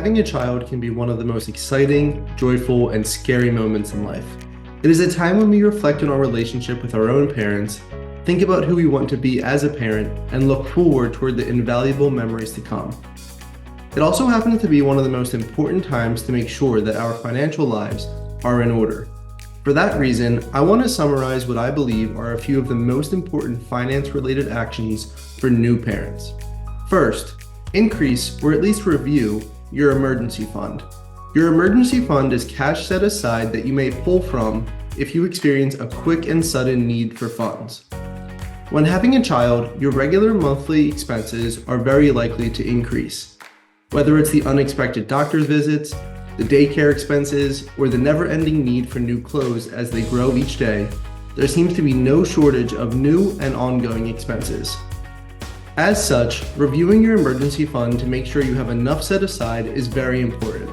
having a child can be one of the most exciting, joyful, and scary moments in life. It is a time when we reflect on our relationship with our own parents, think about who we want to be as a parent, and look forward toward the invaluable memories to come. It also happens to be one of the most important times to make sure that our financial lives are in order. For that reason, I want to summarize what I believe are a few of the most important finance-related actions for new parents. First, increase or at least review your emergency fund. Your emergency fund is cash set aside that you may pull from if you experience a quick and sudden need for funds. When having a child, your regular monthly expenses are very likely to increase. Whether it's the unexpected doctor's visits, the daycare expenses, or the never-ending need for new clothes as they grow each day, there seems to be no shortage of new and ongoing expenses. As such, reviewing your emergency fund to make sure you have enough set aside is very important.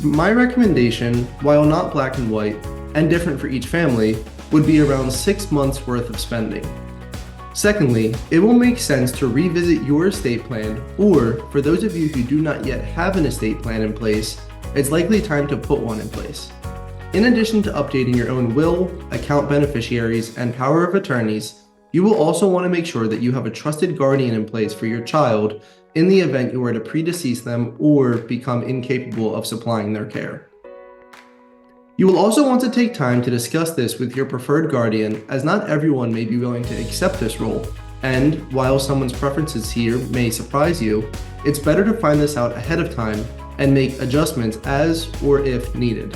My recommendation, while not black and white, and different for each family, would be around 6 months worth of spending. Secondly, it will make sense to revisit your estate plan, or for those of you who do not yet have an estate plan in place, it's likely time to put one in place. In addition to updating your own will, account beneficiaries, and power of attorneys, you will also want to make sure that you have a trusted guardian in place for your child in the event you were to predecease them or become incapable of supplying their care. You will also want to take time to discuss this with your preferred guardian, as not everyone may be willing to accept this role, and while someone's preferences here may surprise you, it's better to find this out ahead of time and make adjustments as or if needed.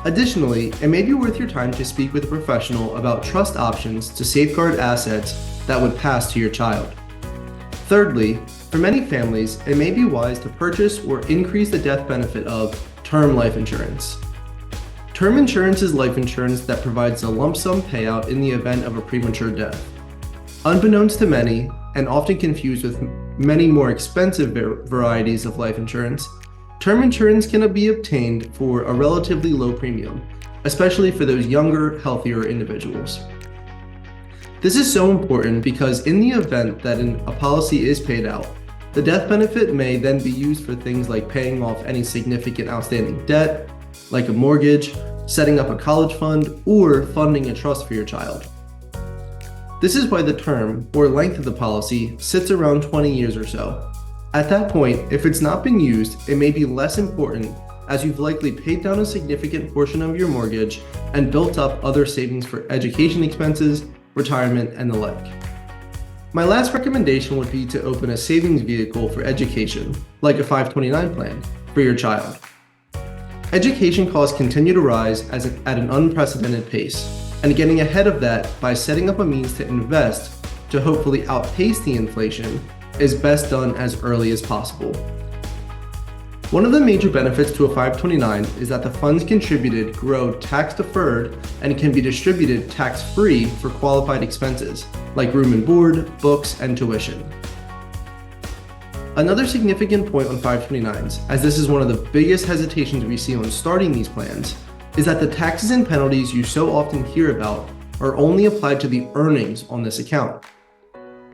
Additionally, it may be worth your time to speak with a professional about trust options to safeguard assets that would pass to your child. Thirdly, for many families, it may be wise to purchase or increase the death benefit of term life insurance. Term insurance is life insurance that provides a lump sum payout in the event of a premature death. Unbeknownst to many, and often confused with many more expensive varieties of life insurance, term insurance can be obtained for a relatively low premium, especially for those younger, healthier individuals. This is so important because in the event that a policy is paid out, the death benefit may then be used for things like paying off any significant outstanding debt, like a mortgage, setting up a college fund, or funding a trust for your child. This is why the term or length of the policy sits around 20 years or so. At that point, if it's not been used, it may be less important as you've likely paid down a significant portion of your mortgage and built up other savings for education expenses, retirement, and the like. My last recommendation would be to open a savings vehicle for education, like a 529 plan, for your child. Education costs continue to rise at an unprecedented pace, and getting ahead of that by setting up a means to invest to hopefully outpace the inflation is best done as early as possible. One of the major benefits to a 529 is that the funds contributed grow tax-deferred and can be distributed tax-free for qualified expenses, like room and board, books, and tuition. Another significant point on 529s, as this is one of the biggest hesitations we see on starting these plans, is that the taxes and penalties you so often hear about are only applied to the earnings on this account.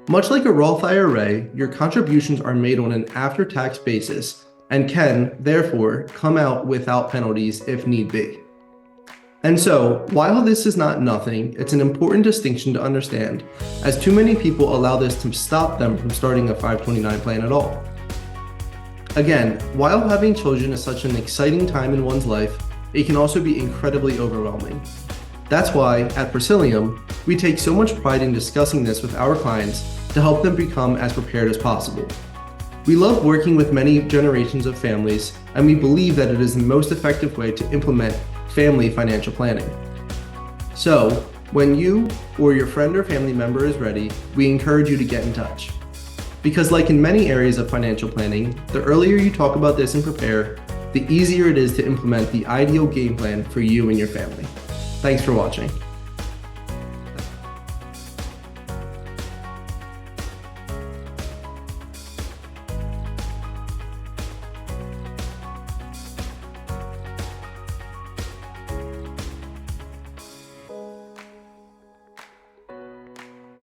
Much like a Roth IRA, your contributions are made on an after-tax basis and can, therefore, come out without penalties if need be. And so, while this is not nothing, it's an important distinction to understand, as too many people allow this to stop them from starting a 529 plan at all. Again, while having children is such an exciting time in one's life, it can also be incredibly overwhelming. That's why, at Presilium, we take so much pride in discussing this with our clients to help them become as prepared as possible. We love working with many generations of families, and we believe that it is the most effective way to implement family financial planning. So, when you or your friend or family member is ready, we encourage you to get in touch. Because like in many areas of financial planning, the earlier you talk about this and prepare, the easier it is to implement the ideal game plan for you and your family. Thanks for watching.